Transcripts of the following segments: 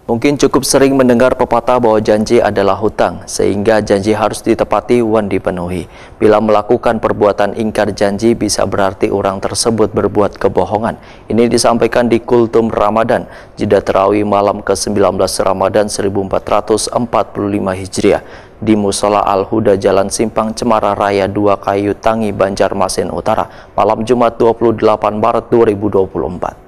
Mungkin cukup sering mendengar pepatah bahwa janji adalah hutang, sehingga janji harus ditepati wan dipenuhi. Bila melakukan perbuatan ingkar janji bisa berarti orang tersebut berbuat kebohongan. Ini disampaikan di Kultum Ramadan, jeda tarawih malam ke-19 Ramadan 1445 Hijriah di Musola Al-Huda Jalan Simpang Cemara Raya 2 Kayu Tangi, Banjarmasin Utara, malam Jumat 28 Maret 2024.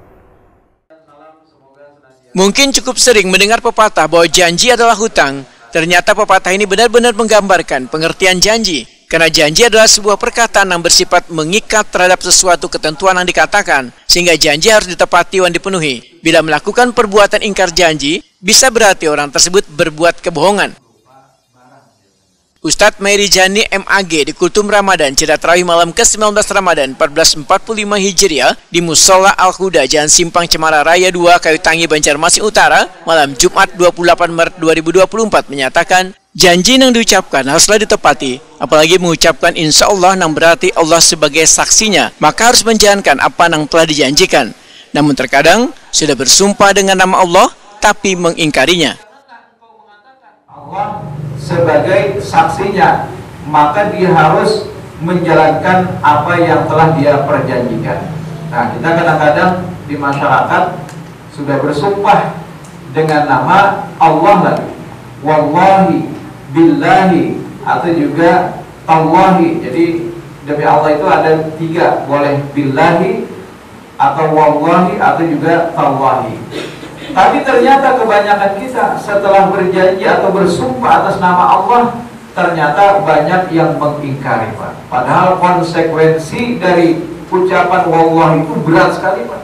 Mungkin cukup sering mendengar pepatah bahwa janji adalah hutang. Ternyata pepatah ini benar-benar menggambarkan pengertian janji. Karena janji adalah sebuah perkataan yang bersifat mengikat terhadap sesuatu ketentuan yang dikatakan. Sehingga janji harus ditepati dan dipenuhi. Bila melakukan perbuatan ingkar janji, bisa berarti orang tersebut berbuat kebohongan. Ustadz Meirijani MAG di Kultum Ramadan jeda tarawih malam ke-19 Ramadan 1445 Hijriah di Musola Al-Huda Jalan Simpang Cemara Raya 2 Kayu Tangi, Banjarmasin Utara malam Jumat 28 Maret 2024 menyatakan janji yang diucapkan haruslah ditepati, apalagi mengucapkan insya Allah yang berarti Allah sebagai saksinya, maka harus menjalankan apa yang telah dijanjikan. Namun terkadang sudah bersumpah dengan nama Allah tapi mengingkarinya. Allah sebagai saksinya, maka dia harus menjalankan apa yang telah dia perjanjikan. Nah, kita kadang-kadang di masyarakat sudah bersumpah dengan nama Allah lagi, wallahi, billahi, atau juga tallahi. Jadi demi Allah itu ada 3, boleh billahi, atau wallahi, atau juga tallahi. Tapi ternyata kebanyakan kita setelah berjanji atau bersumpah atas nama Allah, ternyata banyak yang mengingkari, Pak. Padahal konsekuensi dari ucapan wallahi itu berat sekali, Pak.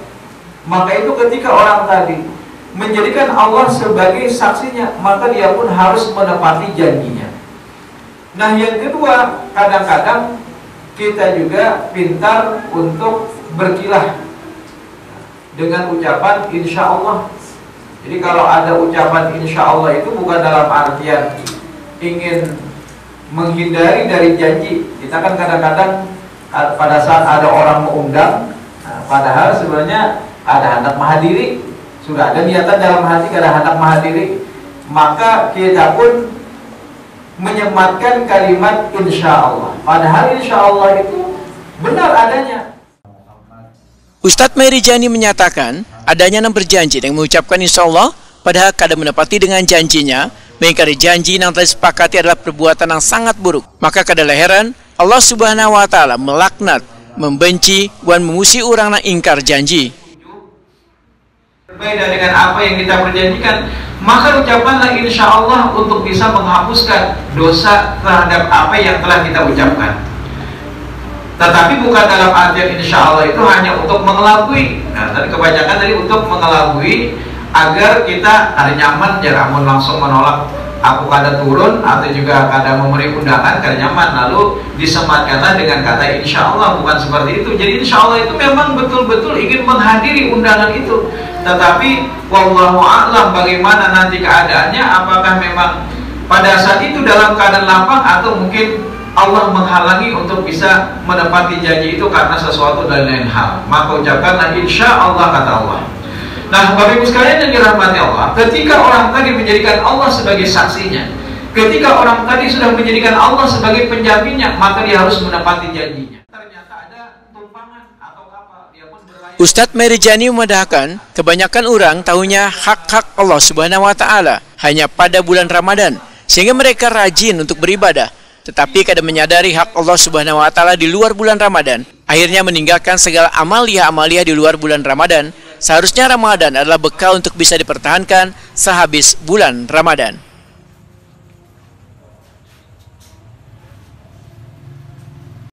Maka itu ketika orang tadi menjadikan Allah sebagai saksinya, maka dia pun harus menepati janjinya. Nah, yang kedua, kadang-kadang kita juga pintar untuk berkilah dengan ucapan insya Allah. Jadi kalau ada ucapan insya Allah itu bukan dalam artian ingin menghindari dari janji. Kita kan kadang-kadang pada saat ada orang mengundang, padahal sebenarnya ada hendak menghadiri, sudah ada niatan dalam hati ada hendak menghadiri, maka kita pun menyematkan kalimat insya Allah. Padahal insya Allah itu benar adanya. Ustadz Meirijani menyatakan adanya yang berjanji dan mengucapkan insya Allah padahal kadang menepati dengan janjinya, mengingkari janji yang telah disepakati adalah perbuatan yang sangat buruk. Maka kadang heran Allah Subhanahu wa Ta'ala melaknat, membenci dan memusuhi orang yang ingkar janji. Berbeda dengan apa yang kita perjanjikan, maka ucapkanlah insya Allah untuk bisa menghapuskan dosa terhadap apa yang telah kita ucapkan. Tetapi bukan dalam artian insya Allah itu hanya untuk mengelabui. Nah, tadi kebanyakan tadi untuk mengelabui agar kita ada nyaman, jangan langsung menolak aku kada turun atau juga kada memberi undangan kada nyaman, lalu disematkanlah dengan kata insya Allah. Bukan seperti itu. Jadi insya Allah itu memang betul-betul ingin menghadiri undangan itu. Tetapi wallahu a'lam bagaimana nanti keadaannya, apakah memang pada saat itu dalam keadaan lapang atau mungkin Allah menghalangi untuk bisa menepati janji itu karena sesuatu dan lain hal. Maka ucapkanlah insya Allah, kata Allah. Nah, Bapak Ibu sekalian yang dirahmati Allah, ketika orang tadi menjadikan Allah sebagai saksinya, ketika orang tadi sudah menjadikan Allah sebagai penjaminnya, maka dia harus menepati janjinya. Ternyata ada tumpangan atau apa, dia pun berlayar. Ustadz Meirijani memedahkan kebanyakan orang tahunya hak-hak Allah Subhanahu wa Ta'ala hanya pada bulan Ramadan, sehingga mereka rajin untuk beribadah. Tetapi kadang menyadari hak Allah Subhanahu wa Ta'ala di luar bulan Ramadan, akhirnya meninggalkan segala amalia-amalia di luar bulan Ramadan. Seharusnya Ramadan adalah bekal untuk bisa dipertahankan sehabis bulan Ramadan.